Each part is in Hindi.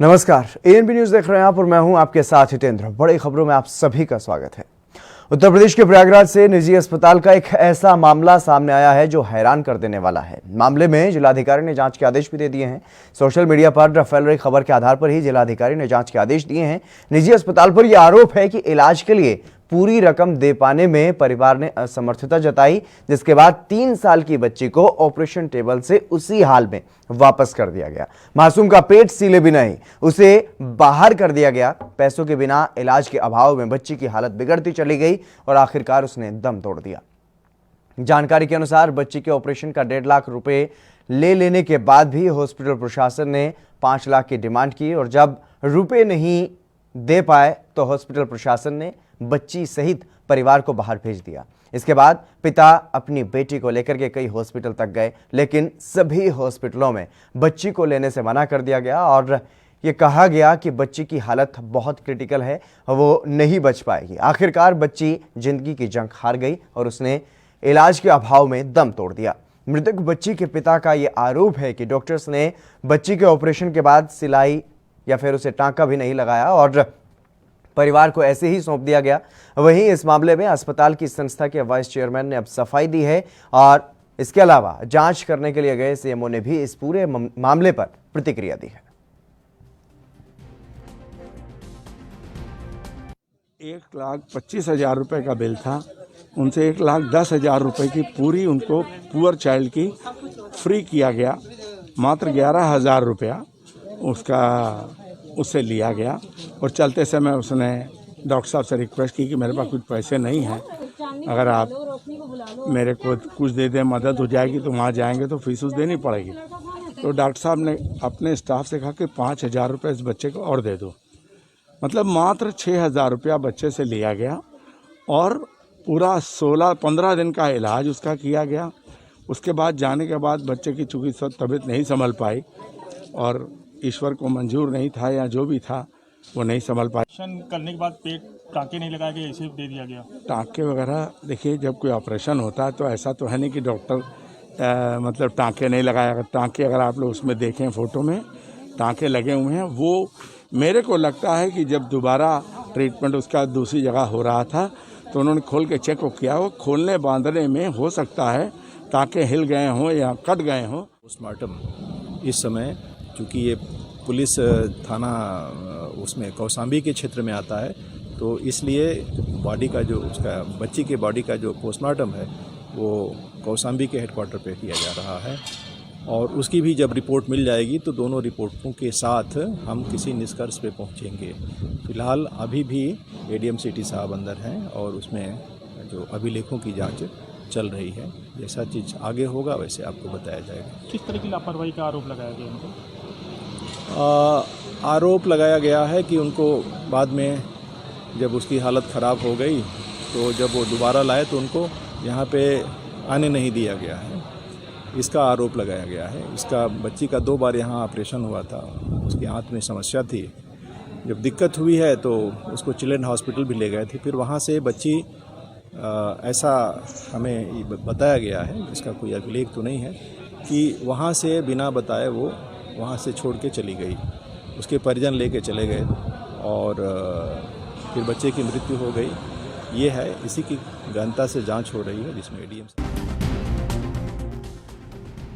नमस्कार, एएनबी न्यूज देख रहे हैं आप और मैं हूं आपके साथ हितेंद्र। बड़ी खबरों में आप सभी का स्वागत है। उत्तर प्रदेश के प्रयागराज से निजी अस्पताल का एक ऐसा मामला सामने आया है जो हैरान कर देने वाला है। मामले में जिलाधिकारी ने जांच के आदेश भी दे दिए हैं। सोशल मीडिया पर फैल रही खबर के आधार पर ही जिलाधिकारी ने जांच के आदेश दिए हैं। निजी अस्पताल पर यह आरोप है कि इलाज के लिए पूरी रकम दे पाने में परिवार ने असमर्थता जताई, जिसके बाद 3 साल की बच्ची को ऑपरेशन टेबल से उसी हाल में वापस कर दिया गया। मासूम का पेट सीले बिना ही उसे बाहर कर दिया गया। पैसों के बिना इलाज के अभाव में बच्ची की हालत बिगड़ती चली गई और आखिरकार उसने दम तोड़ दिया। जानकारी के अनुसार बच्ची के ऑपरेशन का 1.5 लाख रुपए ले लेने के बाद भी हॉस्पिटल प्रशासन ने 5 लाख की डिमांड की और जब रुपए नहीं दे पाए तो हॉस्पिटल प्रशासन ने बच्ची सहित परिवार को बाहर भेज दिया। इसके बाद पिता अपनी बेटी को लेकर के कई हॉस्पिटल तक गए, लेकिन सभी हॉस्पिटलों में बच्ची को लेने से मना कर दिया गया और ये कहा गया कि बच्ची की हालत बहुत क्रिटिकल है, वो नहीं बच पाएगी। आखिरकार बच्ची जिंदगी की जंग हार गई और उसने इलाज के अभाव में दम तोड़ दिया। मृतक बच्ची के पिता का ये आरोप है कि डॉक्टर्स ने बच्ची के ऑपरेशन के बाद सिलाई या फिर उसे टांका भी नहीं लगाया और परिवार को ऐसे ही सौंप दिया गया। वहीं इस मामले में अस्पताल की संस्था के वाइस चेयरमैन ने अब सफाई दी है और इसके अलावा जांच करने के लिए गए सीएमओ ने भी इस पूरे मामले पर प्रतिक्रिया दी है। 1,25,000 रुपए का बिल था। उनसे 1,10,000 रुपए की पूरी उनको पुअर चाइल्ड की फ्री किया गया। मात्र 11,000 रुपया उससे लिया गया और चलते समय उसने डॉक्टर साहब से रिक्वेस्ट की कि मेरे पास कुछ पैसे नहीं हैं, अगर आप मेरे को कुछ दे दें, मदद हो जाएगी। तो वहाँ जाएंगे तो फीस देनी पड़ेगी। तो डॉक्टर साहब ने अपने स्टाफ से कहा कि 5,000 रुपये इस बच्चे को और दे दो। मतलब मात्र 6,000 रुपया बच्चे से लिया गया और पूरा 15 दिन का इलाज उसका किया गया। उसके बाद जाने के बाद बच्चे की चूँकि तबीयत नहीं संभल पाई और ईश्वर को मंजूर नहीं था या जो भी था वो नहीं संभल पाया। ऑपरेशन करने के बाद पेट टाँके नहीं लगाए गए, ऐसे दे दिया गया। टाँके वगैरह देखिए, जब कोई ऑपरेशन होता है तो ऐसा तो है नहीं कि डॉक्टर मतलब टाँके नहीं लगाया। टाँके अगर आप लोग उसमें देखें फ़ोटो में टाँके लगे हुए हैं। वो मेरे को लगता है कि जब दोबारा ट्रीटमेंट उसका दूसरी जगह हो रहा था तो उन्होंने खोल के चेक किया। वो खोलने बांधने में हो सकता है टाँके हिल गए हों या कट गए हों। पोस्टमार्टम इस समय चूँकि ये पुलिस थाना उसमें कौशाम्बी के क्षेत्र में आता है, तो इसलिए बॉडी का जो उसका बच्ची के बॉडी का जो पोस्टमार्टम है वो कौशाम्बी के हेडक्वार्टर पे किया जा रहा है और उसकी भी जब रिपोर्ट मिल जाएगी तो दोनों रिपोर्टों के साथ हम किसी निष्कर्ष पे पहुंचेंगे। फिलहाल अभी भी एडीएम सिटी साहब अंदर हैं और उसमें जो अभिलेखों की जांच चल रही है। जैसा चीज़ आगे होगा वैसे आपको बताया जाएगा। किस तरह की लापरवाही का आरोप लगाया गया उनको? आरोप लगाया गया है कि उनको बाद में जब उसकी हालत ख़राब हो गई तो जब वो दोबारा लाए तो उनको यहाँ पे आने नहीं दिया गया है, इसका आरोप लगाया गया है। इसका बच्ची का 2 बार यहाँ ऑपरेशन हुआ था, उसकी आंत में समस्या थी। जब दिक्कत हुई है तो उसको चिल्ड्रन हॉस्पिटल भी ले गए थे। फिर वहाँ से बच्ची ऐसा हमें बताया गया है, इसका कोई अभिलेख तो नहीं है, कि वहाँ से बिना बताए वो वहाँ से छोड़ के चली गई। उसके परिजन लेके चले गए और फिर बच्चे की मृत्यु हो गई। ये है, इसी की गहनता से जांच हो रही है जिसमें एडीएम।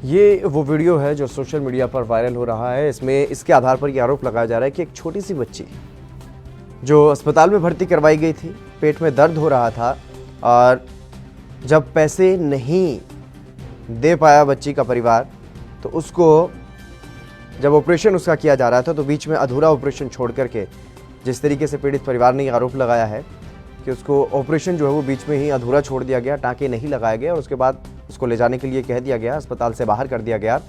ये वो वीडियो है जो सोशल मीडिया पर वायरल हो रहा है। इसमें इसके आधार पर यह आरोप लगाया जा रहा है कि एक छोटी सी बच्ची जो अस्पताल में भर्ती करवाई गई थी, पेट में दर्द हो रहा था और जब पैसे नहीं दे पाया बच्ची का परिवार, तो उसको जब ऑपरेशन उसका किया जा रहा था तो बीच में अधूरा ऑपरेशन छोड़ करके, जिस तरीके से पीड़ित परिवार ने आरोप लगाया है कि उसको ऑपरेशन जो है वो बीच में ही अधूरा छोड़ दिया गया, टाँके नहीं लगाए गए और उसके बाद उसको ले जाने के लिए कह दिया गया, अस्पताल से बाहर कर दिया गया।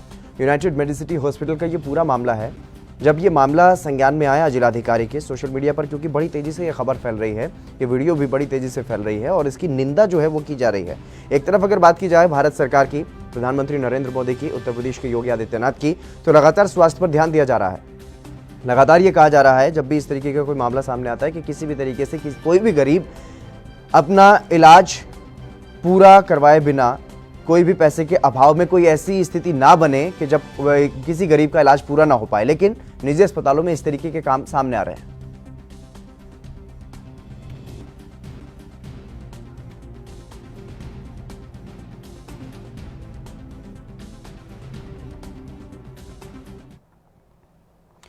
यूनाइटेड मेडिसिटी हॉस्पिटल का ये पूरा मामला है। जब ये मामला संज्ञान में आया जिलाधिकारी के, सोशल मीडिया पर क्योंकि बड़ी तेज़ी से ये खबर फैल रही है, ये वीडियो भी बड़ी तेज़ी से फैल रही है और इसकी निंदा जो है वो की जा रही है। एक तरफ अगर बात की जाए भारत सरकार की, प्रधानमंत्री नरेंद्र मोदी की, उत्तर प्रदेश के योगी आदित्यनाथ की, तो लगातार स्वास्थ्य पर ध्यान दिया जा रहा है। लगातार ये कहा जा रहा है जब भी इस तरीके का कोई मामला सामने आता है कि किसी भी तरीके से कोई भी गरीब अपना इलाज पूरा करवाए बिना कोई भी पैसे के अभाव में कोई ऐसी स्थिति ना बने कि जब किसी गरीब का इलाज पूरा ना हो पाए, लेकिन निजी अस्पतालों में इस तरीके के काम सामने आ रहे हैं।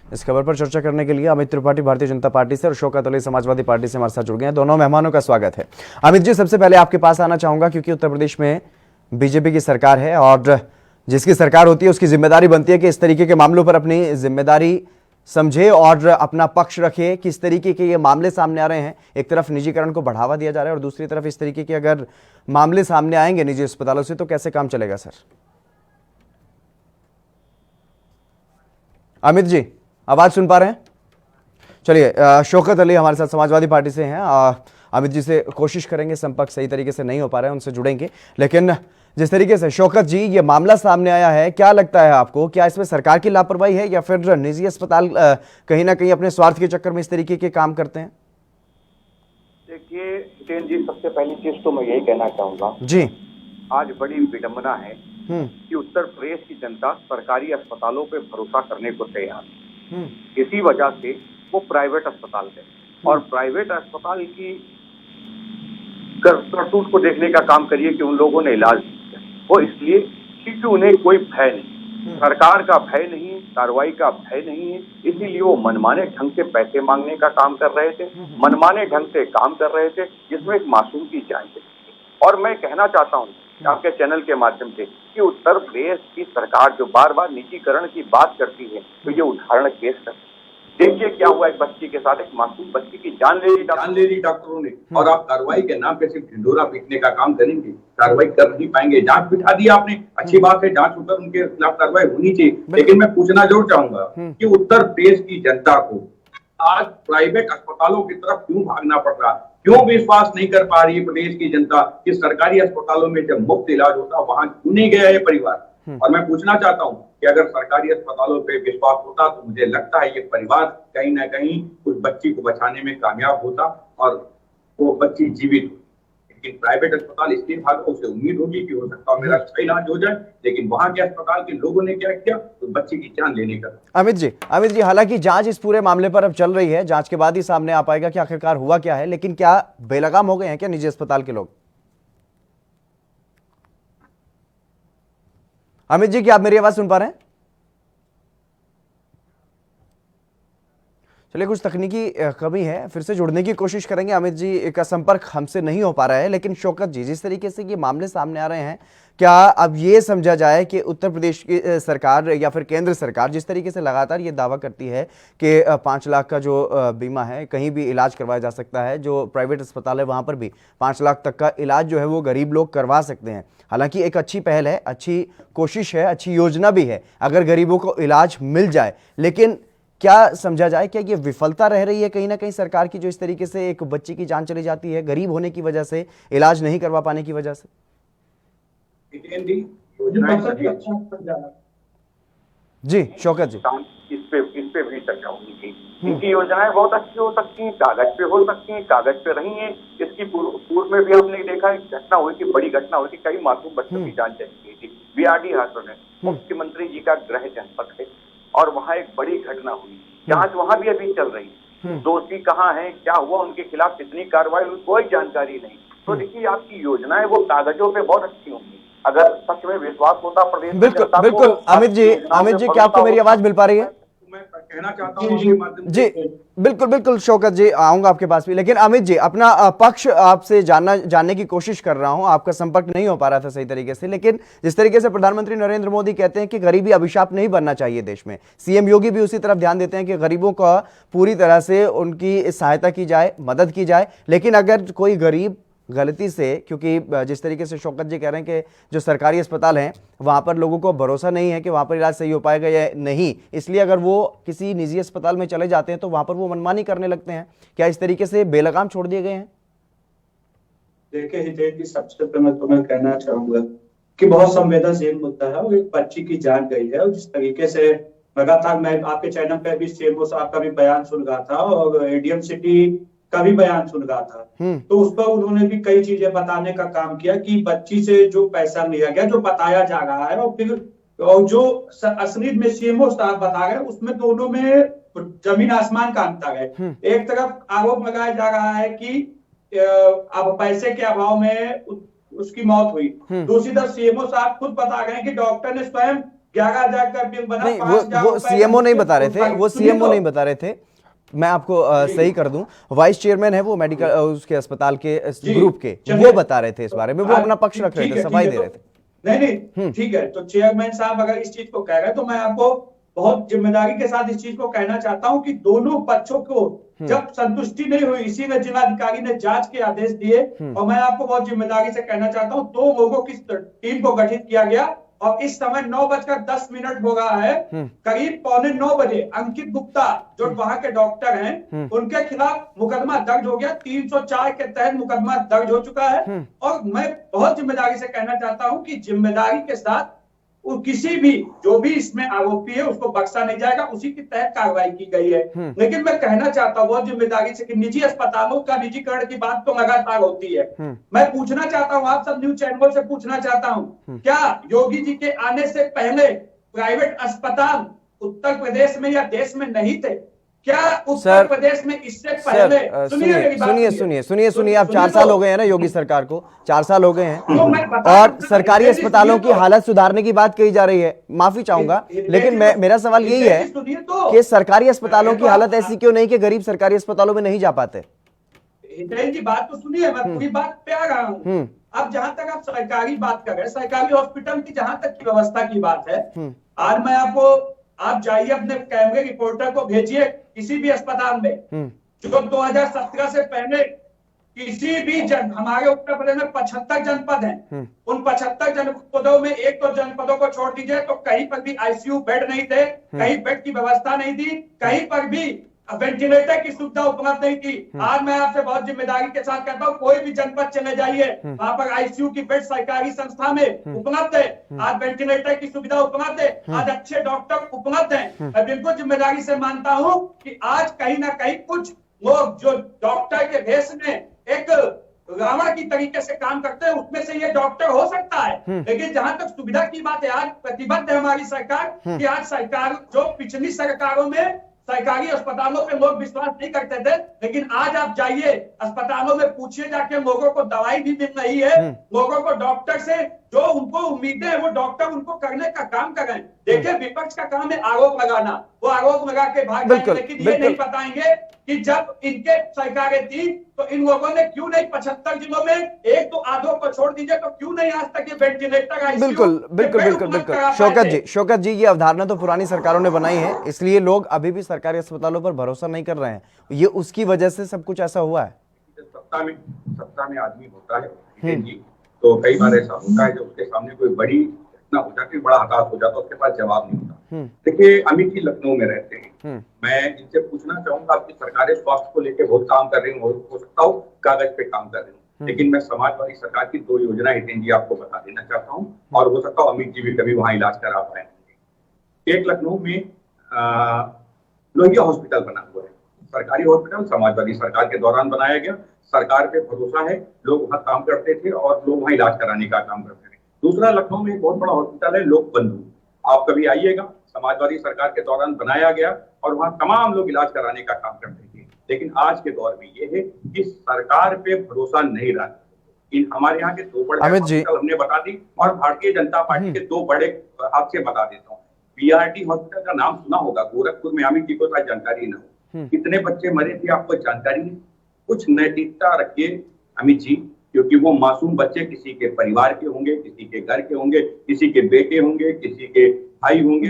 इस खबर पर चर्चा करने के लिए अमित त्रिपाठी भारतीय जनता पार्टी से और शौकत अली समाजवादी पार्टी से हमारे साथ जुड़ गए हैं। दोनों मेहमानों का स्वागत है। अमित जी, सबसे पहले आपके पास आना चाहूंगा क्योंकि उत्तर प्रदेश में बीजेपी की सरकार है और जिसकी सरकार होती है उसकी जिम्मेदारी बनती है कि इस तरीके के मामलों पर अपनी जिम्मेदारी समझे और अपना पक्ष रखे। किस तरीके के ये मामले सामने आ रहे हैं, एक तरफ निजीकरण को बढ़ावा दिया जा रहा है और दूसरी तरफ इस तरीके के अगर मामले सामने आएंगे निजी अस्पतालों से तो कैसे काम चलेगा सर? अमित जी, आवाज सुन पा रहे हैं? चलिए, शौकत अली हमारे साथ समाजवादी पार्टी से हैं। अमित जी से कोशिश करेंगे, संपर्क सही तरीके से नहीं हो पा रहा है, उनसे जुड़ेंगे। लेकिन जिस तरीके से शौकत जी ये मामला सामने आया है, क्या लगता है आपको, क्या इसमें सरकार की लापरवाही है या फिर निजी अस्पताल कहीं ना कहीं अपने स्वार्थ के चक्कर में इस तरीके के काम करते हैं? देखिए हितेन जी, सबसे पहली चीज तो मैं यही कहना चाहूंगा जी, आज बड़ी विडंबना है कि उत्तर प्रदेश की जनता सरकारी अस्पतालों पे भरोसा करने को तैयार है। इसी वजह से वो प्राइवेट अस्पताल गए और प्राइवेट अस्पताल की करतूत को देखने का काम करिए कि उन लोगों ने इलाज किया। वो इसलिए क्योंकि उन्हें कोई भय नहीं, सरकार का भय नहीं, कार्रवाई का भय नहीं है, इसीलिए वो मनमाने ढंग से पैसे मांगने का काम कर रहे थे, मनमाने ढंग से काम कर रहे थे, जिसमें एक मासूम की जान चली गई। और मैं कहना चाहता हूँ आपके चैनल के माध्यम से कि उत्तर प्रदेश की सरकार जो बार बार निजीकरण की बात करती है तो ये उदाहरण पेश करती है। देखिए क्या हुआ एक बच्ची के साथ, एक मासूम बच्ची की जान ले ली डॉक्टरों ने, और आप कार्रवाई के नाम पे सिर्फ ढिंडोरा पीटने का काम करेंगे, कार्रवाई कर नहीं पाएंगे। जांच बिठा दी आपने, अच्छी बात है, जांच होकर उनके खिलाफ कार्रवाई होनी चाहिए, लेकिन मैं पूछना जरूर चाहूंगा कि उत्तर प्रदेश की जनता को आज प्राइवेट अस्पतालों की तरफ क्यों भागना पड़ रहा, क्यों विश्वास नहीं कर पा रही है प्रदेश की जनता कि सरकारी अस्पतालों में जब मुफ्त इलाज होता वहां क्यों नहीं गया है परिवार? और मैं पूछना चाहता हूं कि अगर सरकारी अस्पतालों पे विश्वास होता तो मुझे लगता है ये परिवार कहीं ना कहीं उस बच्ची को बचाने में कामयाब होता और वो बच्ची जीवित होती। लेकिन प्राइवेट अस्पताल इसलिए भागा, उसे उम्मीद होगी कि हो सकता है मेरा अच्छा इलाज हो जाए, लेकिन वहां के अस्पताल के लोगों ने क्या किया, तो बच्ची की जान लेने का। अमित जी, हालांकि जांच इस पूरे मामले पर अब चल रही है, जांच के बाद ही सामने आ पाएगा कि आखिरकार हुआ क्या है, लेकिन क्या बेलगाम हो गए हैं क्या निजी अस्पताल के लोग? अमित जी, क्या आप मेरी आवाज सुन पा रहे हैं? चलिए, कुछ तकनीकी कमी है, फिर से जुड़ने की कोशिश करेंगे। अमित जी का संपर्क हमसे नहीं हो पा रहा है। लेकिन शौकत जी, जिस तरीके से ये मामले सामने आ रहे हैं, क्या अब ये समझा जाए कि उत्तर प्रदेश की सरकार या फिर केंद्र सरकार जिस तरीके से लगातार ये दावा करती है कि 5 लाख का जो बीमा है, कहीं भी इलाज करवाया जा सकता है, जो प्राइवेट अस्पताल है वहाँ पर भी 5 लाख तक का इलाज जो है वो गरीब लोग करवा सकते हैं। हालांकि एक अच्छी पहल है, अच्छी कोशिश है, अच्छी योजना भी है अगर गरीबों को इलाज मिल जाए, लेकिन क्या समझा जाए, क्या ये विफलता रह रही है कहीं ना कहीं सरकार की, जो इस तरीके से एक बच्ची की जान चली जाती है गरीब होने की वजह से, इलाज नहीं करवा पाने की वजह से? जी शौकत जी, इस पे भी चर्चा होनी चाहिए। इनकी योजनाएं बहुत अच्छी हो सकती हैं, कागज पे हो सकती हैं, कागज पे रही हैं। इसकी पूर्व में भी हमने देखा है, घटना हुई थी, बड़ी घटना हुई थी, कई मासूम बच्चों की जान चली गई थी। बीआरडी हॉस्पिटल है, मुख्यमंत्री जी का गृह जनपद है, और वहाँ एक बड़ी घटना हुई, जांच वहाँ भी अभी चल रही है। दोषी कहाँ है, क्या हुआ, उनके खिलाफ कितनी कार्रवाई हुई, कोई जानकारी नहीं। तो देखिए, आपकी योजनाएं वो कागजों पे बहुत अच्छी होंगी, अगर सच में विश्वास होता प्रदेश। बिल्कुल अमित जी, क्या आपको मेरी आवाज मिल पा रही है? मैं कहना चाहता हूँ जी, बिल्कुल शौकत जी, आऊंगा आपके पास भी। लेकिन अमित जी, अपना पक्ष आपसे जानने की कोशिश कर रहा हूं, आपका संपर्क नहीं हो पा रहा था सही तरीके से। लेकिन जिस तरीके से प्रधानमंत्री नरेंद्र मोदी कहते हैं कि गरीबी अभिशाप नहीं बनना चाहिए देश में, सीएम योगी भी उसी तरफ ध्यान देते हैं कि गरीबों का पूरी तरह से उनकी सहायता की जाए, मदद की जाए। लेकिन अगर कोई गरीब गलती से, क्योंकि जिस तरीके से शौकत जी कह रहे हैं कि जो सरकारी अस्पताल हैं वहाँ पर लोगों को भरोसा नहीं है कि वहाँ पर इलाज सही हो पाएगा या नहीं, इसलिए अगर वो किसी निजी अस्पताल में चले जाते हैं तो वहाँ पर वो मनमानी करने लगते हैं। क्या इस तरीके से बेलगाम छोड़ दिए गए हैं? देखिए हितेश जी, सबसे पहले तो मैं कहना चाहूंगा कि बहुत संवेदनशील मुद्दा है और एक बच्ची की जान गई है। और जिस तरीके से लगातार मैं आपके चैनल पे भी सीएमओ साहब का भी बयान सुन रहा था और एडीएम सिटी का भी बयान सुन रहा था, तो उस पर उन्होंने भी कई चीजें बताने का काम किया कि बच्ची से जो पैसा लिया गया, जो बताया जा रहा है, और फिर और जो असली में सीएमओ साहब बता रहे हैं, उसमें दोनों में जमीन आसमान का अंतर है। एक तरफ आरोप लगाया जा रहा है कि अब पैसे के अभाव में उसकी मौत हुई, दूसरी तरफ सीएमओ साहब खुद बता रहे हैं कि डॉक्टर ने स्वयं 11,000 का बिल बना, नहीं, 5,000 वो सीएमओ नहीं बता रहे थे, वो सीएमओ नहीं बता रहे थे। मैं आपको सही कर दूं, वाइस चेयरमैन है वो मेडिकल उसके अस्पताल के ग्रुप के, वो बता रहे थे इस बारे में, वो अपना पक्ष रख रहे थे, सफाई दे रहे थे। नहीं, ठीक है, तो चेयरमैन साहब अगर इस चीज को कह रहे हैं तो मैं आपको बहुत जिम्मेदारी के साथ इस चीज को कहना चाहता हूं कि दोनों पक्षों को जब संतुष्टि नहीं हुई, इसीलिए जिलाधिकारी ने जांच के आदेश दिए, और मैं आपको बहुत जिम्मेदारी से कहना चाहता हूं 2 लोगों की टीम को गठित किया गया, और इस समय 9:10 हो रहा है, करीब 8:45 अंकित गुप्ता जो वहां के डॉक्टर हैं, उनके खिलाफ मुकदमा दर्ज हो गया, 304 के तहत मुकदमा दर्ज हो चुका है। और मैं बहुत जिम्मेदारी से कहना चाहता हूं कि जिम्मेदारी के साथ किसी भी जो भी इसमें आरोपी है उसको बख्शा नहीं जाएगा, उसी के तहत कार्रवाई की गई है। लेकिन मैं कहना चाहता हूं बहुत जिम्मेदारी से कि निजी अस्पतालों का निजीकरण की बात तो लगातार होती है। मैं पूछना चाहता हूं, आप सब न्यूज चैनल से पूछना चाहता हूं, क्या योगी जी के आने से पहले प्राइवेट अस्पताल उत्तर प्रदेश में या देश में नहीं थे? क्या उत्तर प्रदेश में इससे पहले सुनिए, आप 4 साल हो गए हैं ना योगी सरकार को, 4 साल हो गए हैं, और सरकारी अस्पतालों की हालत सुधारने की बात कही जा रही है। माफी चाहूंगा, लेकिन मेरा सवाल यही है कि सरकारी अस्पतालों की हालत ऐसी क्यों नहीं कि गरीब सरकारी अस्पतालों में नहीं जा पाते? हितेन जी बात तो सुनिए, मैं पूरी बात पे आ रहा हूँ। अब जहां तक आप सरकारी बात कर रहे हैं, सरकारी हॉस्पिटल की जहां तक की व्यवस्था की बात है, आज मैं आप जाइए अपने कैमरे रिपोर्टर को भेजिए किसी भी अस्पताल में जो 2017 से पहले किसी भी हमारे उत्तर प्रदेश में 75 जनपद हैं, उन 75 जनपदों में एक तो जनपदों को छोड़ दीजिए तो कहीं पर भी आईसीयू बेड नहीं थे, कहीं बेड की व्यवस्था नहीं थी, कहीं पर भी वेंटिलेटर की सुविधा उपलब्ध नहीं थी। आज मैं आपसे बहुत जिम्मेदारी के साथ कहता हूँ, कोई भी जनपद चले जाइए, वहां पर आईसीयू की बेड सरकारी संस्था में उपलब्ध है, आज वेंटिलेटर की सुविधा उपलब्ध है, आज अच्छे डॉक्टर उपलब्ध हैं। मैं बिल्कुल जिम्मेदारी से मानता हूँ कि आज कहीं ना कहीं कुछ लोग जो डॉक्टर के भेष में एक रावण की तरीके से काम करते हैं, उसमें से ये डॉक्टर हो सकता है। लेकिन जहां तक सुविधा की बात है, आज प्रतिबद्ध है हमारी सरकार कि आज सरकार जो पिछली सरकारों में सरकारी अस्पतालों पे लोग विश्वास नहीं करते थे, लेकिन आज आप जाइए अस्पतालों में पूछिए जाके, लोगों को दवाई भी मिल रही है, लोगों को डॉक्टर से जो उनको उम्मीदें हैं वो डॉक्टर उनको करने का काम कर रहे हैं। देखिए विपक्ष का काम है आरोप लगाना, वो आरोप लगा के भाग जाएंगे, लेकिन ये नहीं बताएंगे कि जब इनके सरकारें थी तो इन लोगों ने क्यों नहीं 75 जिलों में, एक तो आधों को छोड़ दीजिए, तो क्यों नहीं आज तक ये वेंटिलेटर का बिल्कुल शौकत जी, ये अवधारणा तो पुरानी सरकारों ने बनाई है, इसलिए लोग अभी भी सरकारी अस्पतालों पर भरोसा नहीं कर रहे हैं, ये उसकी वजह से सब कुछ ऐसा हुआ है। सत्ता में आदमी होता है तो कई बार ऐसा होता है जब उसके सामने कोई बड़ी घटना हो जाती है, बड़ा हताश हो जाता है, उसके पास जवाब नहीं होता। देखिए अमित जी लखनऊ में रहते हैं, मैं इनसे पूछना चाहूंगा, आपकी सरकारें स्वास्थ्य को लेकर बहुत काम कर रही हो सकता हो कागज पे काम कर रही हूँ, लेकिन मैं समाजवादी सरकार की 2 योजना हितेन जी आपको बता देना चाहता हूँ, और हो सकता हो अमित जी भी कभी वहां इलाज करा पाए होंगे। एक लखनऊ में लोहिया हॉस्पिटल बना हुआ है, सरकारी हॉस्पिटल समाजवादी सरकार के दौरान बनाया गया, सरकार पे भरोसा है, लोग वहां काम करते थे और लोग वहां इलाज कराने का काम करते थे। दूसरा लखनऊ में एक बहुत बड़ा हॉस्पिटल है लोक बंधु, आप कभी आइएगा, समाजवादी सरकार के दौरान बनाया गया और वहां तमाम लोग इलाज कराने का काम करते थे। लेकिन आज के दौर में ये है कि सरकार पे भरोसा नहीं रहा। इन हमारे यहाँ के 2 बड़े हॉस्पिटल हमने बता दी, और भारतीय जनता पार्टी के 2 बड़े हादसे बता देता हूँ। बीआरटी हॉस्पिटल का नाम सुना होगा, गोरखपुर में, अमित जी को शायद जानकारी ना हो, कितने बच्चे मरे थे आपको जानकारी नहीं। कुछ नैतिकता रखिए अमित जी, क्योंकि वो मासूम बच्चे किसी के परिवार के होंगे, किसी के घर के होंगे, किसी के बेटे होंगे, किसी के भाई होंगे।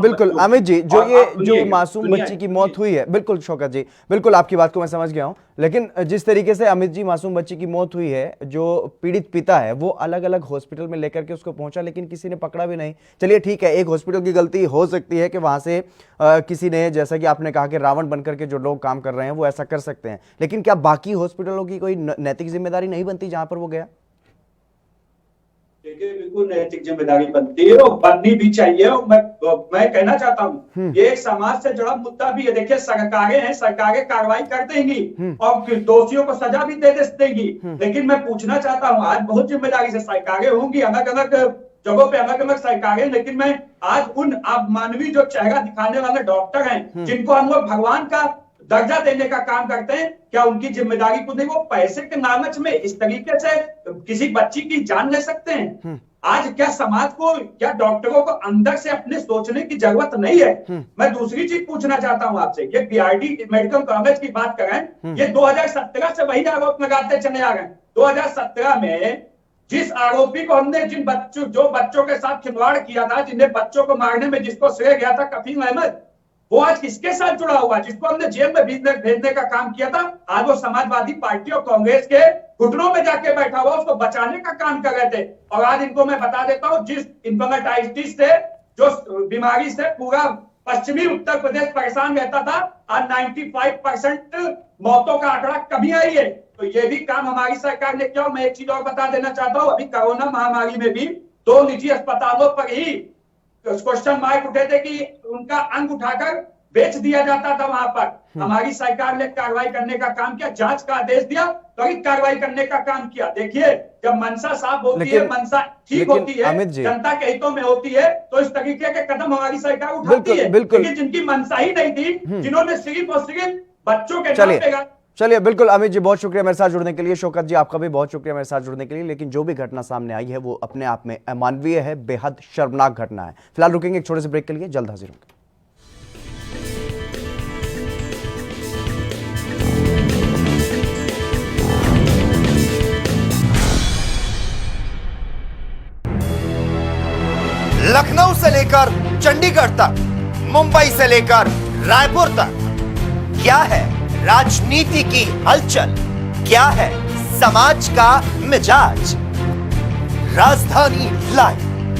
बिल्कुल अमित जी, जो मासूम बच्ची की मौत हुई है, बिल्कुल शौकत जी, बिल्कुल आपकी बात को मैं समझ गया हूं, लेकिन जिस तरीके से अमित जी मासूम बच्ची की मौत हुई है, जो पीड़ित पिता है वो अलग अलग हॉस्पिटल में लेकर के उसको पहुंचा, लेकिन किसी ने पकड़ा भी नहीं। चलिए ठीक है, एक हॉस्पिटल की गलती हो सकती है कि वहां से किसी ने, जैसा कि आपने कहा कि रावण बनकर के जो लोग काम कर रहे हैं वो ऐसा कर सकते हैं, लेकिन क्या बाकी हॉस्पिटलों की कोई नैतिक जिम्मेदारी नहीं बनती जहां पर वो गया? देखिए बिल्कुल नैतिक जिम्मेदारी बनती है और बननी भी चाहिए। और मैं कहना चाहता हूँ ये एक समाज से जुड़ा मुद्दा भी है। देखिए सरकारें हैं, सरकारें कार्रवाई कर देंगी और दोषियों को सजा भी दे देंगी, लेकिन मैं पूछना चाहता हूँ आज बहुत जिम्मेदारी से सरकारें होंगी, अलग अलग जगहों पे अलग अलग सरकारें, लेकिन मैं आज उन आप मानवीय जो चेहरा दिखाने वाले डॉक्टर हैं जिनको हम लोग भगवान का दर्जा देने का काम करते हैं, क्या उनकी जिम्मेदारी को नहीं वो पैसे के लालच में इस तरीके से किसी बच्ची की जान ले सकते हैं? आज क्या समाज को, क्या डॉक्टरों को अंदर से अपने सोचने की जरूरत नहीं है? मैं दूसरी चीज पूछना चाहता हूं आपसे, ये बीआरडी मेडिकल कॉलेज की बात करें, ये 2017 से वही आरोप लगाते चले आ रहे हैं। 2017 में जिस आरोपी को हमने जो बच्चों के साथ खिलवाड़ किया था, जिन्हें बच्चों को मारने में जिसको श्रेय गया था, कफील अहमद, वो आज किसके साथ जुड़ा हुआ, जिसको हमने जेल में भेजने का काम किया था, आज वो समाजवादी पार्टी और कांग्रेस के घुटनों में जाके बैठा हुआ, उसको बचाने का काम कर रहे थे। और आज इनको मैं बता देता हूं, जिस इंफेक्टाइटिस से, जो बीमारी से पूरा पश्चिमी उत्तर प्रदेश परेशान रहता था, आज 95% मौतों का आंकड़ा कभी आई है। तो ये भी काम हमारी सरकार ने किया। मैं एक चीज और बता देना चाहता हूँ, अभी कोरोना महामारी में भी 2 निजी अस्पतालों पर ही क्वेश्चन मार्क उठे थे कि उनका अंग उठाकर बेच दिया जाता था वहां पर। हमारी सरकार ने कार्रवाई करने का काम किया, जांच का आदेश दिया, त्वरित कार्रवाई करने का काम किया। देखिए जब मनसा साफ होती है, मनसा ठीक होती है, जनता के हितों में होती है, तो इस तरीके के कदम हमारी सरकार उठाती है। लेकिन जिनकी मनसा ही नहीं थी, जिन्होंने सिर्फ और सिर्फ बच्चों के नाम पे चलिए बिल्कुल अमित जी, बहुत शुक्रिया मेरे साथ जुड़ने के लिए। शौकत जी आपका भी बहुत शुक्रिया मेरे साथ जुड़ने के लिए। लेकिन जो भी घटना सामने आई है वो अपने आप में अमानवीय है, बेहद शर्मनाक घटना है। फिलहाल रुकेंगे एक छोटे से ब्रेक के लिए, जल्द हाजिर होंगे। लखनऊ से लेकर चंडीगढ़ तक, मुंबई से लेकर रायपुर तक, क्या है राजनीति की हलचल, क्या है समाज का मिजाज। राजधानी लाइव,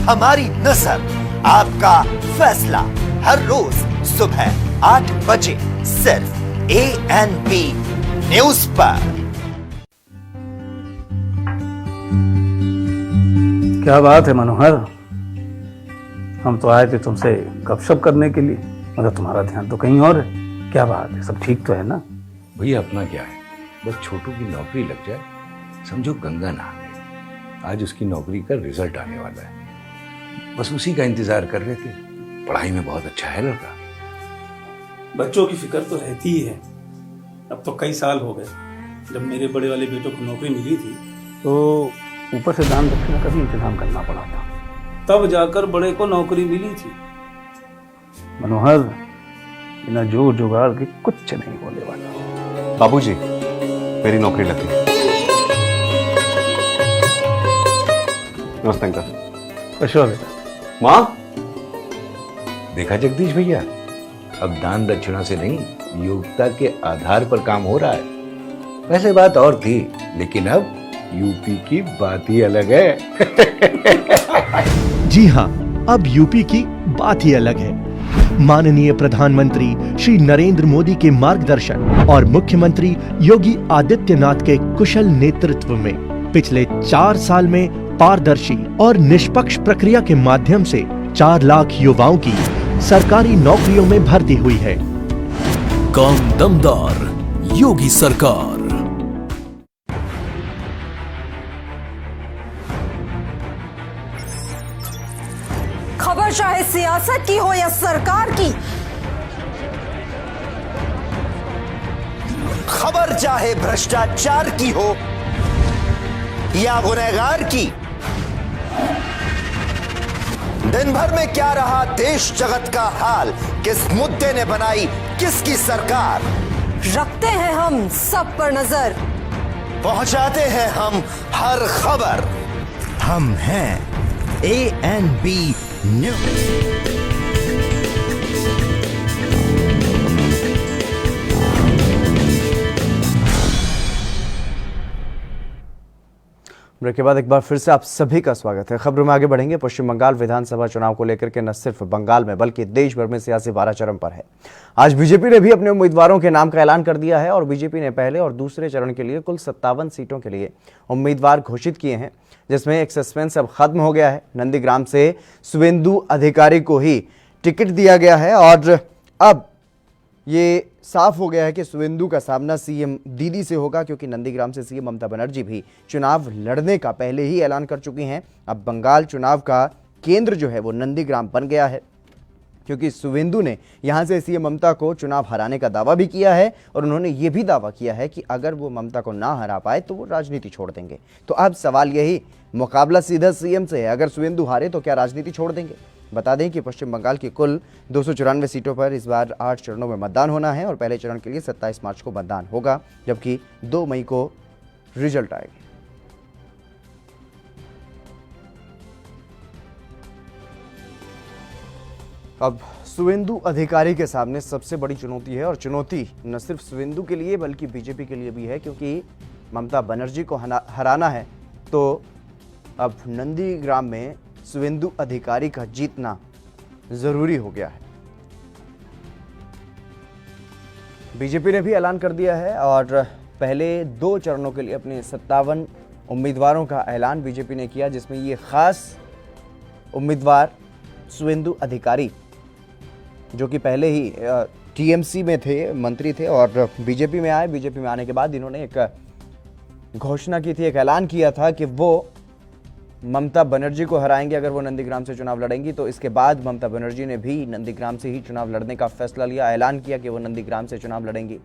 हमारी नजर, आपका फैसला, हर रोज सुबह 8 बजे सिर्फ ANP न्यूज पर। क्या बात है मनोहर, हम तो आए थे तुमसे गपशप करने के लिए, मगर तुम्हारा ध्यान तो कहीं और है। क्या बात है, सब ठीक तो है ना? भैया अपना क्या है, बस छोटू की नौकरी लग जाए, समझो गंगा नहा गई। आज उसकी नौकरी का रिजल्ट आने वाला है, बस उसी का इंतजार कर रहे थे। पढ़ाई में बहुत अच्छा है लड़का। बच्चों की फिक्र तो रहती ही है। अब तो कई साल हो गए, जब मेरे बड़े वाले बेटों को नौकरी मिली थी तो ऊपर से दान दक्षिणा का भी इंतजाम करना पड़ा था, तब जाकर बड़े को नौकरी मिली थी। मनोहर, बिना जोर जुगाड़ के कुछ नहीं होने वाला। बाबूजी, मेरी नौकरी लग गई। नमस्ते अंकल। अशोक, माँ, देखा जगदीश भैया, अब दान दक्षिणा से नहीं, योग्यता के आधार पर काम हो रहा है। वैसे बात और थी, लेकिन अब यूपी की बात ही अलग है। जी हाँ, अब यूपी की बात ही अलग है। माननीय प्रधानमंत्री श्री नरेंद्र मोदी के मार्गदर्शन और मुख्यमंत्री योगी आदित्यनाथ के कुशल नेतृत्व में पिछले 4 साल में पारदर्शी और निष्पक्ष प्रक्रिया के माध्यम से 4 लाख युवाओं की सरकारी नौकरियों में भर्ती हुई है। काम दमदार, योगी सरकार। खबर चाहे सियासत की हो या सरकार की, खबर चाहे भ्रष्टाचार की हो या गुनहगार की, दिन भर में क्या रहा देश जगत का हाल, किस मुद्दे ने बनाई किसकी सरकार, रखते हैं हम सब पर नजर, पहुंचाते हैं हम हर खबर। हम हैं ANP न्यूज। ब्रेक के बाद एक बार फिर से आप सभी का स्वागत है। खबरों में आगे बढ़ेंगे। पश्चिम बंगाल विधानसभा चुनाव को लेकर के न सिर्फ बंगाल में बल्कि देश भर में सियासी पारा चरम पर है। आज बीजेपी ने भी अपने उम्मीदवारों के नाम का ऐलान कर दिया है और बीजेपी ने पहले और दूसरे चरण के लिए कुल 57 सीटों के लिए उम्मीदवार घोषित किए हैं, जिसमें एक सस्पेंस अब खत्म हो गया है। नंदीग्राम से शुवेंदु अधिकारी को ही टिकट दिया गया है और अब ये साफ हो गया है कि शुवेंदु का सामना सीएम दीदी से होगा, क्योंकि नंदीग्राम से सीएम ममता बनर्जी भी चुनाव लड़ने का पहले ही ऐलान कर चुकी हैं। अब बंगाल चुनाव का केंद्र जो है वो नंदीग्राम बन गया है, क्योंकि शुवेंदु ने यहां से सीएम ममता को चुनाव हराने का दावा भी किया है और उन्होंने ये भी दावा किया है कि अगर वो ममता को ना हरा पाए तो वो राजनीति छोड़ देंगे। तो अब सवाल यही, मुकाबला सीधा सीएम से है। अगर शुवेंदु हारे तो क्या राजनीति छोड़ देंगे? बता दें कि पश्चिम बंगाल की कुल 294 सीटों पर इस बार 8 चरणों में मतदान होना है और पहले चरण के लिए 27 मार्च को मतदान होगा, जबकि 2 मई को रिजल्ट आएगी। अब शुवेंदु अधिकारी के सामने सबसे बड़ी चुनौती है और चुनौती न सिर्फ शुवेंदु के लिए बल्कि बीजेपी के लिए भी है, क्योंकि ममता बनर्जी को हराना है तो अब नंदीग्राम में शुवेंदु अधिकारी का जीतना जरूरी हो गया है। बीजेपी ने भी ऐलान कर दिया है और पहले 2 चरणों के लिए अपने 57 उम्मीदवारों का ऐलान बीजेपी ने किया, जिसमें ये खास उम्मीदवार शुवेंदु अधिकारी जो कि पहले ही टीएमसी में थे, मंत्री थे और बीजेपी में आए। बीजेपी में आने के बाद इन्होंने एक घोषणा की थी, एक ऐलान किया था कि वो ममता बनर्जी को हराएंगे अगर वो नंदीग्राम से चुनाव लड़ेंगी। तो इसके बाद ममता बनर्जी ने भी नंदीग्राम से ही चुनाव लड़ने का फैसला लिया, ऐलान किया कि वो नंदीग्राम से चुनाव लड़ेंगी।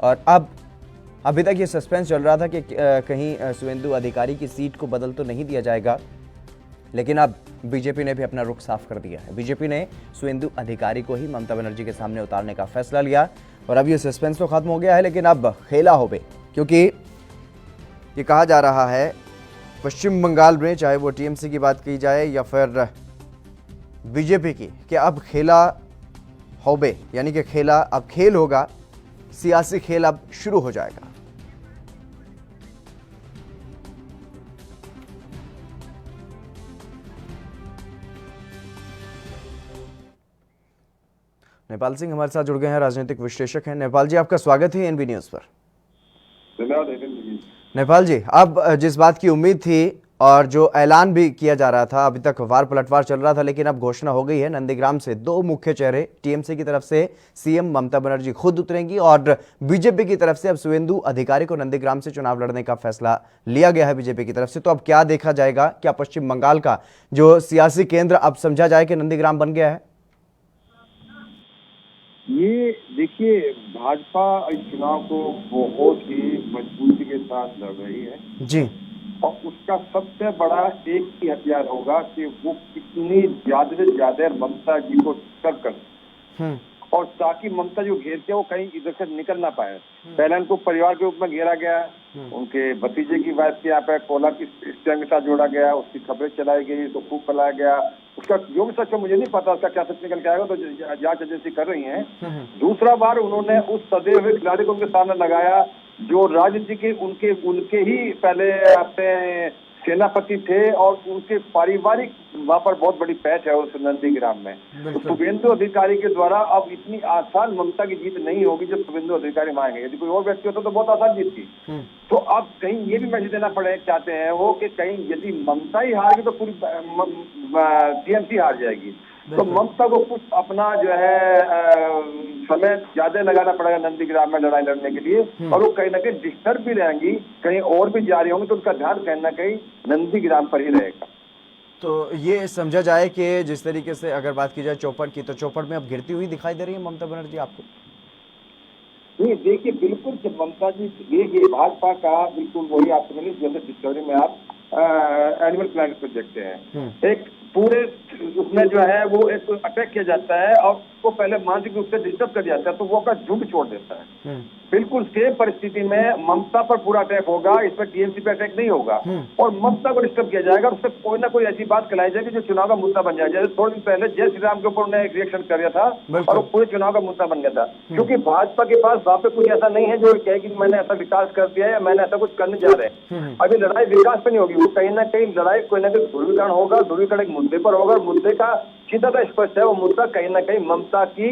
और अब अभी तक ये सस्पेंस चल रहा था कि कहीं शुवेंदु अधिकारी की सीट को बदल तो नहीं दिया जाएगा, लेकिन अब बीजेपी ने भी अपना रुख साफ कर दिया है। बीजेपी ने शुवेंदु अधिकारी को ही ममता बनर्जी के सामने उतारने का फैसला लिया और अब ये सस्पेंस तो खत्म हो गया है, लेकिन अब खेला हो बे, क्योंकि ये कहा जा रहा है पश्चिम बंगाल में, चाहे वो टीएमसी की बात की जाए या फिर बीजेपी की, कि अब खेला होबे, यानी कि खेला अब खेल होगा, सियासी खेल अब शुरू हो जाएगा। नेपाल सिंह हमारे साथ जुड़ गए हैं, राजनीतिक विश्लेषक हैं। नेपाल जी, आपका स्वागत है एनबी न्यूज पर। नेपाल जी, अब जिस बात की उम्मीद थी और जो ऐलान भी किया जा रहा था, अभी तक वार पलटवार चल रहा था, लेकिन अब घोषणा हो गई है। नंदीग्राम से 2 मुख्य चेहरे, टीएमसी की तरफ से सीएम ममता बनर्जी खुद उतरेंगी और बीजेपी की तरफ से अब शुवेंदु अधिकारी को नंदीग्राम से चुनाव लड़ने का फैसला लिया गया है बीजेपी की तरफ से। तो अब क्या देखा जाएगा? क्या पश्चिम बंगाल का जो सियासी केंद्र अब समझा जाए कि नंदीग्राम बन गया है? ये देखिए, भाजपा इस चुनाव को बहुत ही मजबूती के साथ लड़ रही है जी, और उसका सबसे बड़ा एक ही हथियार होगा कि वो कितनी ज्यादा से ज्यादा ममता जी को टक्कर कर, और ताकि ममता जो घेरते हैं वो कहीं इधर से निकल ना पाए। पहले उनको परिवार के रूप में घेरा गया, उनके भतीजे की बात की यहाँ पे कोला की स्टैंड के साथ जोड़ा गया, उसकी खबरें चलाई गई, तो खूब फैलाया गया। उसका जो भी सच है मुझे नहीं पता, उसका क्या सच निकल के आएगा, तो जांच एजेंसी कर रही है। दूसरा बार उन्होंने उस सदे हुए खिलाड़ी को उनके सामने लगाया जो राजनीति के उनके ही पहले अपने सेनापति थे और उनके पारिवारिक वहाँ पर बहुत बड़ी पैठ है उस नंदीग्राम में। तो शुवेंदु अधिकारी के द्वारा अब इतनी आसान ममता की जीत नहीं होगी जब शुवेंदु अधिकारी मांगेंगे। यदि कोई और व्यक्ति होता तो बहुत आसान जीत थी। तो अब कहीं ये भी मैसेज देना पड़े चाहते हैं वो कि कहीं यदि ममता ही हार गई तो पूरी टीएमसी हार जाएगी। तो ममता को कुछ अपना जो है समय ज्यादा लगाना पड़ेगा नंदीग्राम में लड़ाई लड़ने के लिए, और वो कहीं ना कहीं डिस्टर्ब भी रहेंगी, कहीं और भी जा रही होंगी, तो उनका ध्यान कहीं ना कहीं नंदीग्राम पर ही रहेगा। तो ये समझा जाए कि जिस तरीके से अगर बात की जाए चौपड़ की, तो चौपड़ में अब गिरती हुई दिखाई दे रही है ममता बनर्जी आपको? नहीं, देखिए बिल्कुल जब ममता जी ये भाजपा का बिल्कुल वही आप समझ लीजिए, जैसे डिस्कवरी में आप एनिमल प्लैनेट पर देखते हैं, एक पूरे उसमें जो है वो एक अटैक किया जाता है और उसको पहले मानसिक रूप से डिस्टर्ब कर जाता है तो वो अपना झुंड छोड़ देता है। बिल्कुल सेम परिस्थिति में ममता पर पूरा अटैक होगा, इस पर टीएमसी पे अटैक नहीं होगा और ममता को डिस्टर्ब किया जाएगा और उससे कोई ना कोई ऐसी बात कराई जाएगी जो चुनाव का मुद्दा बन जाए। जैसे थोड़े दिन पहले जय श्री राम के ऊपर उन्होंने एक रिएक्शन कर दिया था और वो पूरे चुनाव का मुद्दा बन गया था, क्योंकि भाजपा के पास वहां पे कुछ ऐसा नहीं है जो कहे कि मैंने ऐसा विकास कर दिया या मैंने ऐसा कुछ करने जा रहे हैं। अभी लड़ाई विकास पे नहीं होगी, वो कहीं ना कहीं लड़ाई कोई ना कोई ध्रुवीकरण होगा, ध्रुवीकरण एक मुद्दे पर होगा। मुद्दे का सीधा सा स्पष्ट है, वो मुद्दा कहीं ना कहीं ममता की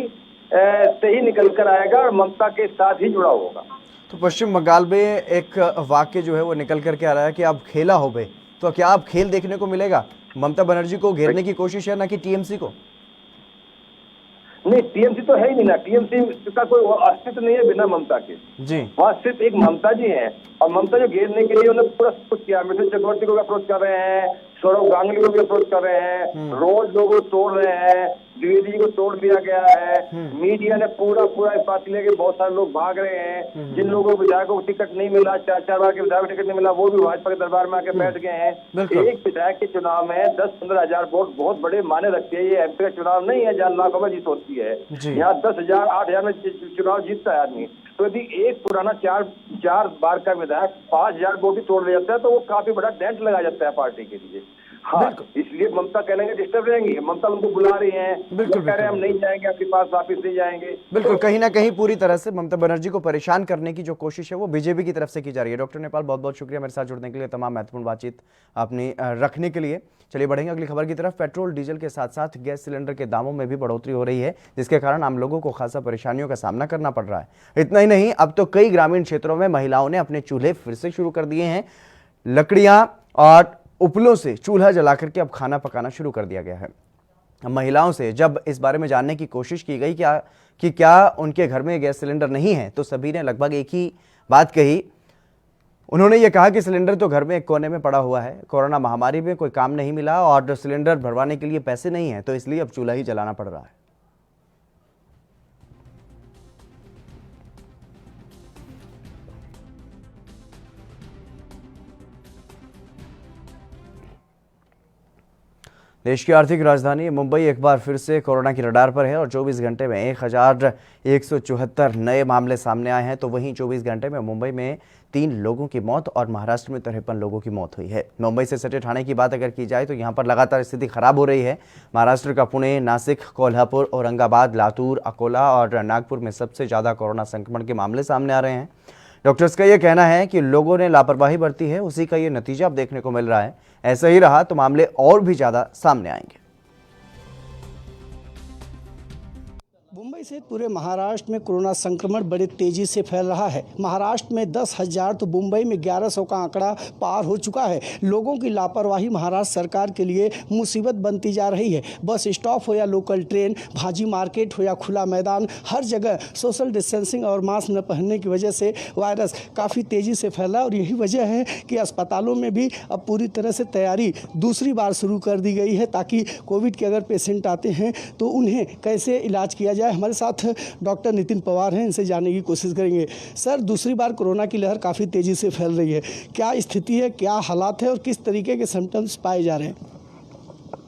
से ही निकल कर आएगा और ममता के साथ ही जुड़ा होगा। तो पश्चिम बंगाल में एक वाक्य जो है वो निकल करके आ रहा है कि अब खेला हो बे, तो क्या अब खेल देखने को मिलेगा? ममता बनर्जी को घेरने की कोशिश है, ना कि टीएमसी को? नहीं, टीएमसी तो है ही नहीं ना, टीएमसी का कोई अस्तित्व नहीं है बिना ममता के जी। वहाँ सिर्फ एक ममता जी है और ममता जो घेरने के लिए उन्होंने पूरा कुछ किया। मिथुन चक्रवर्ती को भी अप्रोच कर रहे हैं, सौरव गांगुली को भी अप्रोच कर रहे हैं, रोज लोगों को तोड़ रहे हैं, द्विवेदी को तोड़ दिया गया है। मीडिया ने पूरा इस बात लेके बहुत सारे लोग भाग रहे हैं। जिन लोगों को विधायकों को टिकट नहीं मिला, 4 बार के विधायक को टिकट नहीं मिला, वो भी भाजपा के दरबार में आके बैठ गए हैं। एक विधायक के चुनाव में 10-15 हजार वोट बहुत बड़े माने रखते हैं। ये एमपी का चुनाव नहीं है जहाँ लाखों में जीत होती है, यहाँ 10,000 8,000 में चुनाव जीतता है आदमी। तो यदि एक पुराना 4 बार का विधायक 5,000 वोट ही तोड़ ले जाता है तो वो काफी बड़ा डेंट लगा जाता है पार्टी के लिए। हाँ, इसलिए ममता कहने डिस्टर्ब रहेंगी। ममता उनको बुला रही है, बिल्कुल कह रहे हैं हम नहीं जाएंगे, आपके पास वापस नहीं जाएंगे। बिल्कुल, कहीं ना कहीं पूरी तरह से ममता बनर्जी को परेशान करने की जो कोशिश है वो बीजेपी की तरफ से की जा रही है। डॉक्टर नेपाल, बहुत बहुत शुक्रिया मेरे साथ जुड़ने के लिए, तमाम महत्वपूर्ण बातचीत आपने रखने के लिए। चलिए बढ़ेंगे अगली खबर की तरफ। पेट्रोल डीजल के साथ साथ गैस सिलेंडर के दामों में भी बढ़ोतरी हो रही है, जिसके कारण आम लोगों को खासा परेशानियों का सामना करना पड़ रहा है। इतना ही नहीं, अब तो कई ग्रामीण क्षेत्रों में महिलाओं ने अपने चूल्हे फिर से शुरू कर दिए हैं। लकड़ियां और उपलों से चूल्हा जलाकर के अब खाना पकाना शुरू कर दिया गया है। महिलाओं से जब इस बारे में जानने की कोशिश की गई कि क्या उनके घर में गैस सिलेंडर नहीं है, तो सभी ने लगभग एक ही बात कही। उन्होंने ये कहा कि सिलेंडर तो घर में एक कोने में पड़ा हुआ है, कोरोना महामारी में कोई काम नहीं मिला और सिलेंडर भरवाने के लिए पैसे नहीं है, तो इसलिए अब चूल्हा ही जलाना पड़ रहा है। देश की आर्थिक राजधानी मुंबई एक बार फिर से कोरोना की रडार पर है और 24 घंटे में 1,174 नए मामले सामने आए हैं। तो वहीं 24 घंटे में मुंबई में 3 लोगों की मौत और महाराष्ट्र में 53 लोगों की मौत हुई है। मुंबई से सटे ठाणे की बात अगर की जाए तो यहां पर लगातार स्थिति खराब हो रही है। महाराष्ट्र का पुणे, नासिक, कोल्हापुर, औरंगाबाद, लातूर, अकोला और नागपुर में सबसे ज़्यादा कोरोना संक्रमण के मामले सामने आ रहे हैं। डॉक्टर्स का यह कहना है कि लोगों ने लापरवाही बरती है, उसी का ये नतीजा अब देखने को मिल रहा है। ऐसा ही रहा तो मामले और भी ज़्यादा सामने आएंगे। मुंबई से पूरे महाराष्ट्र में कोरोना संक्रमण बड़ी तेजी से फैल रहा है। महाराष्ट्र में 10,000 तो मुंबई में 1,100 का आंकड़ा पार हो चुका है। लोगों की लापरवाही महाराष्ट्र सरकार के लिए मुसीबत बनती जा रही है। बस स्टॉप हो या लोकल ट्रेन, भाजी मार्केट हो या खुला मैदान, हर जगह सोशल डिस्टेंसिंग और मास्क न पहनने की वजह से वायरस काफ़ी तेज़ी से फैला और यही वजह है कि अस्पतालों में भी अब पूरी तरह से तैयारी दूसरी बार शुरू कर दी गई है, ताकि कोविड के अगर पेशेंट आते हैं तो उन्हें कैसे इलाज किया जाए। हमारे साथ डॉक्टर नितिन पवार हैं, इनसे जानने की कोशिश करेंगे। सर, दूसरी बार कोरोना की लहर काफ़ी तेज़ी से फैल रही है, क्या स्थिति है, क्या हालात है और किस तरीके के सिम्टम्स पाए जा रहे हैं?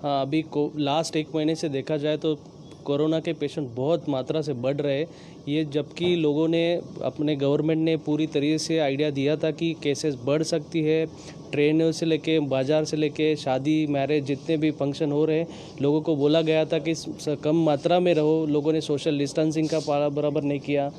हाँ, अभी लास्ट 1 महीने से देखा जाए तो कोरोना के पेशेंट बहुत मात्रा से बढ़ रहे हैं। ये जबकि लोगों ने अपने गवर्नमेंट ने पूरी तरीके से आइडिया दिया था कि केसेस बढ़ सकती है, ट्रेनों से लेके बाज़ार से लेके शादी मैरिज जितने भी फंक्शन हो रहे हैं, लोगों को बोला गया था कि कम मात्रा में रहो। लोगों ने सोशल डिस्टेंसिंग का बराबर नहीं किया,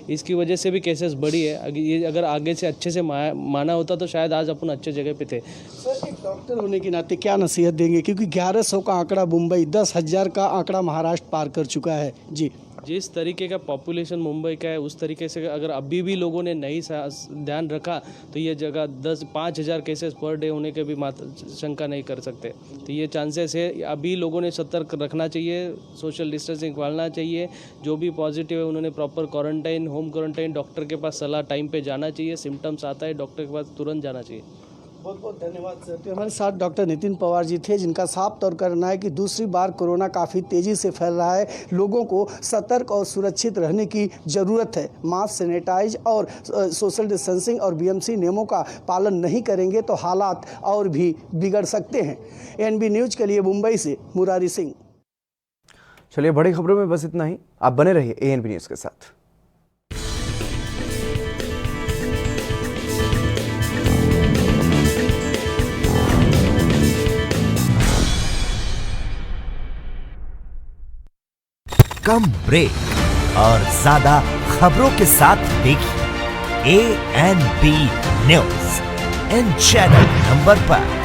इसकी वजह से भी केसेस बढ़ी है। ये अगर आगे से अच्छे से माना होता तो शायद आज अपन अच्छे जगह पे थे। सर, एक डॉक्टर होने के नाते क्या नसीहत देंगे, क्योंकि 1,100 का आंकड़ा मुंबई, 10,000 का आंकड़ा महाराष्ट्र पार कर चुका है जी। जिस तरीके का पॉपुलेशन मुंबई का है उस तरीके से अगर अभी भी लोगों ने नहीं ध्यान रखा तो ये जगह 5,000 केसेस पर डे होने के भी शंका नहीं कर सकते। तो ये चांसेस है, अभी लोगों ने सतर्क रखना चाहिए, सोशल डिस्टेंसिंग पालना चाहिए। जो भी पॉजिटिव है उन्होंने proper quarantine, home quarantine, doctor के पास सलाह टाइम पे जाना चाहिए। सिम्टम्स आता है डॉक्टर के पास तुरंत जाना चाहिए। बहुत बहुत धन्यवाद सर। तो हमारे साथ डॉक्टर नितिन पवार जी थे, जिनका साफ तौर करना है कि दूसरी बार कोरोना काफ़ी तेज़ी से फैल रहा है। लोगों को सतर्क और सुरक्षित रहने की ज़रूरत है। मास्क, सैनिटाइज और सोशल डिस्टेंसिंग और बीएमसी नियमों का पालन नहीं करेंगे तो हालात और भी बिगड़ सकते हैं। एनबी न्यूज़ के लिए मुंबई से मुरारी सिंह। चलिए बड़ी खबरों में बस इतना ही। आप बने रहिए ANP न्यूज के साथ। कम ब्रेक और ज्यादा खबरों के साथ देखिए ANP news in channel number पर।